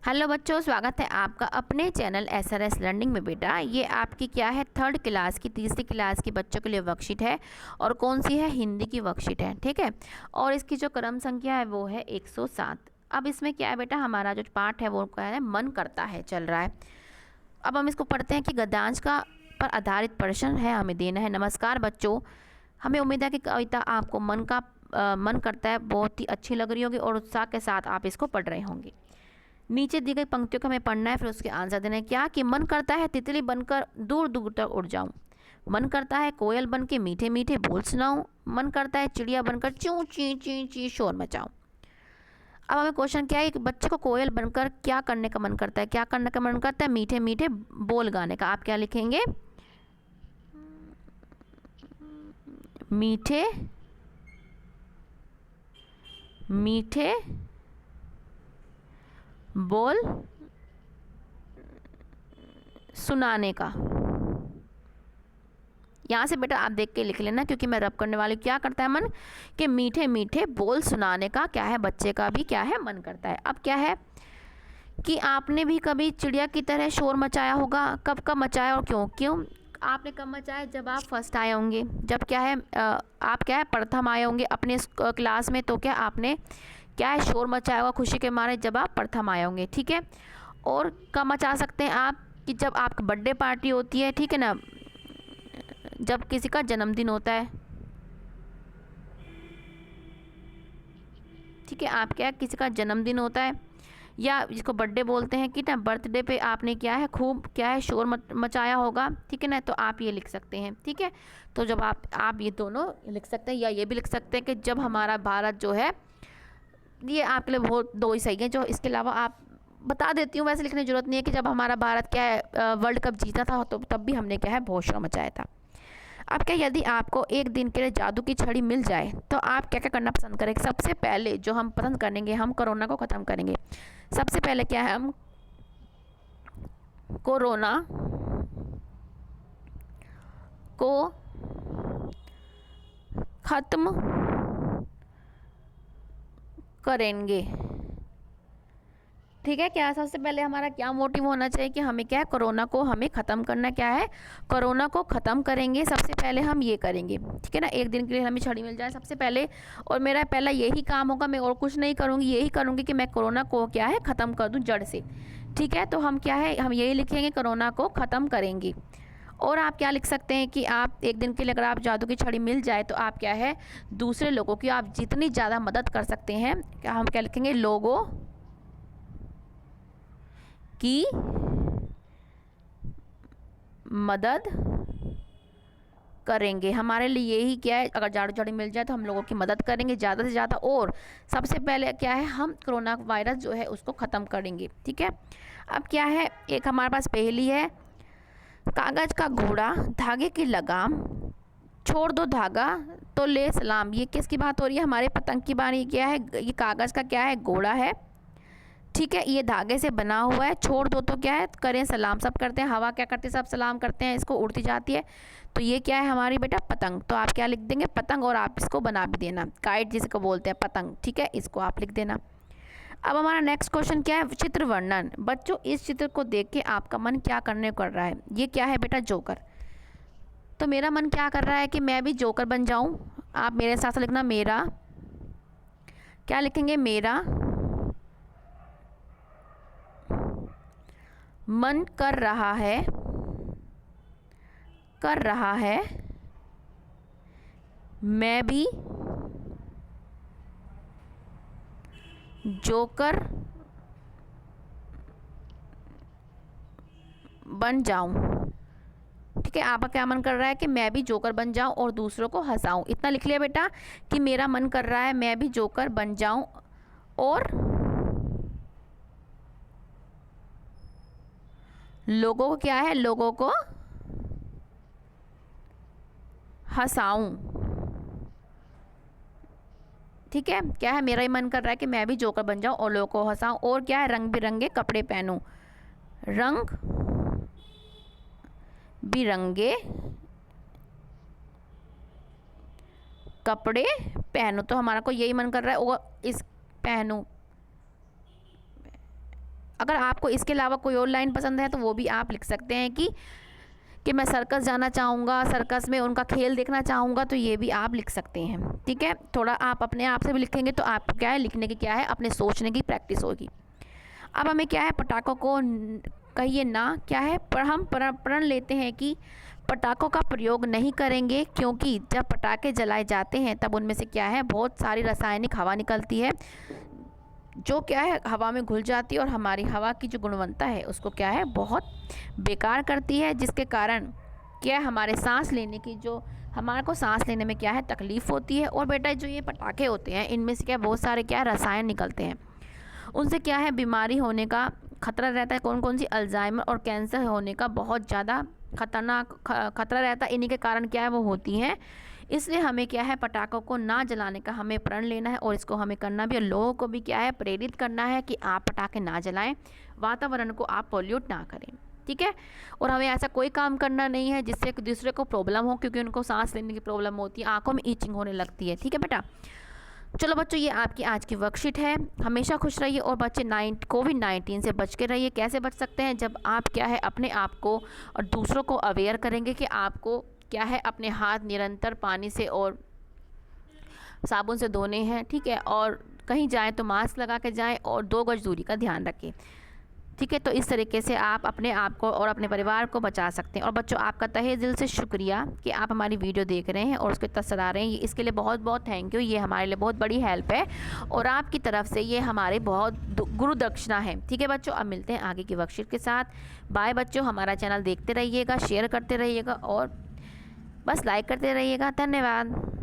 Hello बच्चों, स्वागत है आपका अपने चैनल SRS लर्निंग में। बेटा ये आपकी क्या है, थर्ड क्लास की तीसरी क्लास की बच्चों के लिए वर्कशीट है और कौन सी है, हिंदी की वर्कशीट है। ठीक है, और इसकी जो क्रम संख्या है वो है 107। अब इसमें क्या है बेटा, हमारा जो पाठ है वो क्या है, मन करता है चल रहा है। अब हम इसको पढ़ते हैं कि गद्यांश का पर आधारित प्रश्न है हमें देना है। नमस्कार बच्चों, हमें उम्मीद है कि कविता आपको मन करता है बहुत ही अच्छी लग रही होगी और उत्साह के साथ आप इसको पढ़ रहे होंगे। नीचे दी गई पंक्तियों का हमें पढ़ना है, फिर उसके आंसर देना है। क्या कि मन करता है तितली बनकर दूर दूर तक उड़ जाऊं, मन करता है कोयल बन के मीठे मीठे बोल सुनाऊं, मन करता है चिड़िया बनकर चूं ची ची ची शोर मचाऊं। अब हमें क्वेश्चन क्या है कि बच्चे को कोयल बनकर क्या करने का मन करता है, क्या करने का मन करता है, मीठे मीठे बोल गाने का। आप क्या लिखेंगे, मीठे मीठे बोल सुनाने का। यहाँ से बेटा आप देख के लिख लेना, क्योंकि मैं रब करने वाली। क्या करता है मन, कि मीठे मीठे बोल सुनाने का क्या है, बच्चे का भी क्या है, मन करता है। अब क्या है कि आपने भी कभी चिड़िया की तरह शोर मचाया होगा। कब कब मचाया और क्यों क्यों आपने कब मचाया, जब आप फर्स्ट आए होंगे, जब क्या है आप क्या है प्रथम आए होंगे अपने क्लास में, तो क्या आपने क्या है शोर मचाया होगा खुशी के मारे जब आप प्रथम आए होंगे। ठीक है, और कब मचा सकते हैं आप, कि जब आपकी बर्थडे पार्टी होती है, ठीक है ना, जब किसी का जन्मदिन होता है। ठीक है, आप क्या किसी का जन्मदिन होता है या जिसको बर्थडे बोलते हैं, कि ना बर्थडे पे आपने क्या है खूब क्या है शोर मचाया होगा। ठीक है ना, तो आप ये लिख सकते हैं। ठीक है, तो जब आप ये दोनों लिख सकते हैं, या ये भी लिख सकते हैं कि जब हमारा भारत जो है, ये आपके लिए बहुत दो ही सही है। जो इसके अलावा आप बता देती हूँ, वैसे लिखने की जरूरत नहीं है, कि जब हमारा भारत क्या है वर्ल्ड कप जीता था, तो तब भी हमने क्या है बहुत शोर मचाया था। अब क्या, यदि आपको एक दिन के लिए जादू की छड़ी मिल जाए तो आप क्या क्या करना पसंद करेंगे। सबसे पहले जो हम पसंद करेंगे, हम कोरोना को ख़त्म करेंगे। सबसे पहले क्या है, हम कोरोना को ख़त्म करेंगे। ठीक है, क्या सबसे पहले हमारा क्या मोटिव होना चाहिए, कि हमें क्या है कोरोना को हमें ख़त्म करना, क्या है कोरोना को ख़त्म करेंगे। सबसे पहले हम ये करेंगे। ठीक है ना, एक दिन के लिए हमें छड़ी मिल जाए सबसे पहले, और मेरा पहला यही काम होगा, मैं और कुछ नहीं करूँगी, यही करूँगी कि मैं कोरोना को क्या है ख़त्म कर दूँ जड़ से। ठीक है, तो हम क्या है, हम यही लिखेंगे, कोरोना को ख़त्म करेंगे। और आप क्या लिख सकते हैं कि आप एक दिन के लिए अगर आप जादू की छड़ी मिल जाए तो आप क्या है दूसरे लोगों की आप जितनी ज़्यादा मदद कर सकते हैं, क्या हम क्या लिखेंगे, लोगों की मदद करेंगे। हमारे लिए यही क्या है, अगर जादू छड़ी मिल जाए तो हम लोगों की मदद करेंगे ज़्यादा से ज़्यादा, और सबसे पहले क्या है, हम कोरोना वायरस जो है उसको ख़त्म करेंगे। ठीक है, अब क्या है, एक हमारे पास पहेली है। कागज़ का घोड़ा धागे की लगाम, छोड़ दो धागा तो ले सलाम। ये किसकी बात हो रही है, हमारे पतंग की बात। ये क्या है, ये कागज़ का क्या है, घोड़ा है। ठीक है, ये धागे से बना हुआ है, छोड़ दो तो क्या है, करें सलाम। सब करते हैं, हवा क्या करती है, सब सलाम करते हैं, इसको उड़ती जाती है। तो ये क्या है हमारी बेटा पतंग। तो आप क्या लिख देंगे, पतंग, और आप इसको बना भी देना, काइट जिसको बोलते हैं पतंग। ठीक है, इसको आप लिख देना। अब हमारा नेक्स्ट क्वेश्चन क्या है, चित्र वर्णन। बच्चों इस चित्र को देख के आपका मन क्या करने कर रहा है। ये क्या है बेटा, जोकर। तो मेरा मन क्या कर रहा है कि मैं भी जोकर बन जाऊं। आप मेरे साथ साथ लिखना, मेरा क्या लिखेंगे, मेरा मन कर रहा है मैं भी जोकर बन जाऊं। ठीक है, आपका क्या मन कर रहा है कि मैं भी जोकर बन जाऊं और दूसरों को हंसाऊं। इतना लिख लिया बेटा, कि मेरा मन कर रहा है मैं भी जोकर बन जाऊं और लोगों को क्या है, लोगों को हंसाऊं। ठीक है, क्या है, मेरा ही मन कर रहा है कि मैं भी जोकर बन जाऊं और लोगों को हंसाऊं, और क्या है, रंग बिरंगे कपड़े पहनूं, रंग बिरंगे कपड़े पहनूं। तो हमारा को यही मन कर रहा है, और इस पहनूं। अगर आपको इसके अलावा कोई और लाइन पसंद है तो वो भी आप लिख सकते हैं कि मैं सर्कस जाना चाहूँगा, सर्कस में उनका खेल देखना चाहूँगा, तो ये भी आप लिख सकते हैं। ठीक है, थोड़ा आप अपने आप से भी लिखेंगे तो आपको क्या है, लिखने की क्या है, अपने सोचने की प्रैक्टिस होगी। अब हमें क्या है, पटाखों को कहिए ना, क्या है, पर हम प्रण लेते हैं कि पटाखों का प्रयोग नहीं करेंगे, क्योंकि जब पटाखे जलाए जाते हैं तब उनमें से क्या है, बहुत सारी रासायनिक हवा निकलती है जो क्या है, हवा में घुल जाती है और हमारी हवा की जो गुणवत्ता है उसको क्या है, बहुत बेकार करती है, जिसके कारण क्या है, हमारे सांस लेने की जो हमारे को सांस लेने में क्या है, तकलीफ़ होती है। और बेटा जो ये पटाखे होते हैं इनमें से क्या बहुत सारे क्या है, रसायन निकलते हैं, उनसे क्या है, बीमारी होने का खतरा रहता है। कौन कौन सी, अल्जाइमर और कैंसर होने का बहुत ज़्यादा खतरनाक खतरा रहता है। इन्हीं के कारण क्या है, वो होती हैं। इसलिए हमें क्या है, पटाखों को ना जलाने का हमें प्रण लेना है और इसको हमें करना भी, और लोगों को भी क्या है, प्रेरित करना है कि आप पटाखे ना जलाएं, वातावरण को आप पोल्यूट ना करें। ठीक है, और हमें ऐसा कोई काम करना नहीं है जिससे दूसरे को प्रॉब्लम हो, क्योंकि उनको सांस लेने की प्रॉब्लम होती है, आंखों में ईचिंग होने लगती है। ठीक है बेटा, चलो बच्चों, ये आपकी आज की वर्कशीट है। हमेशा खुश रहिए और बच्चे कोविड-19 से बच के रहिए। कैसे बच सकते हैं, जब आप क्या है, अपने आप को और दूसरों को अवेयर करेंगे कि आपको क्या है, अपने हाथ निरंतर पानी से और साबुन से धोने हैं। ठीक है, और कहीं जाएं तो मास्क लगा के जाएं और 2 गज दूरी का ध्यान रखें। ठीक है, तो इस तरीके से आप अपने आप को और अपने परिवार को बचा सकते हैं। और बच्चों, आपका तहे दिल से शुक्रिया कि आप हमारी वीडियो देख रहे हैं और उसको इतना सराह रहे हैं, इसके लिए बहुत बहुत थैंक यू। ये हमारे लिए बहुत बड़ी हेल्प है और आपकी तरफ से ये हमारे बहुत गुरु दक्षिणा है। ठीक है बच्चों, अब मिलते हैं आगे की वर्कशीट के साथ। बाय बच्चों, हमारा चैनल देखते रहिएगा, शेयर करते रहिएगा और बस लाइक करते रहिएगा। धन्यवाद।